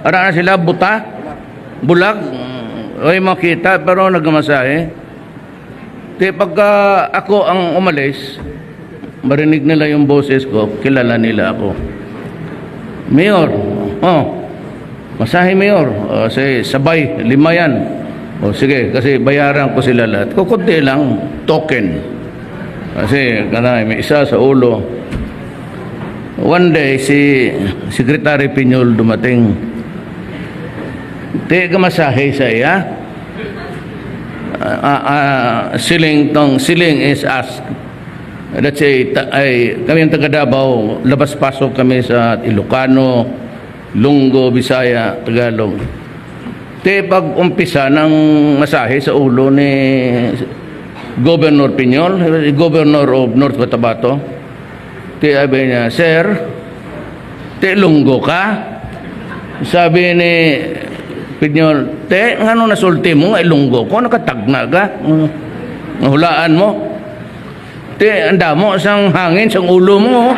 Ara na sila, buta, bulag, ay makita, pero nagmasahe. Di pagka ako ang umalis, marinig nila yung boses ko, kilala nila ako. Mayor, masahe Mayor, say, sabay, 5 yan. O sige, kasi bayaran ko sila lahat. Kukunti lang, token. Kasi may isa sa ulo. One day, si Secretary Piñol dumating. Di ka masahe sa iya. Siling is asked. Let's say, kami ang taga Davao, labas-pasok kami sa Ilocano, Lunggo, Bisaya, Tagalog. Di pag-umpisa ng masahe sa ulo ni Governor Piñol, Governor of North Cotabato, di sabi niya, Sir, di Lunggo ka? Sabi ni Piñol, te, nga nung nasulti mo, Lunggo ko, nakatagna ka? Hulaan mo. Te, anda mo, isang hangin, isang ulo mo.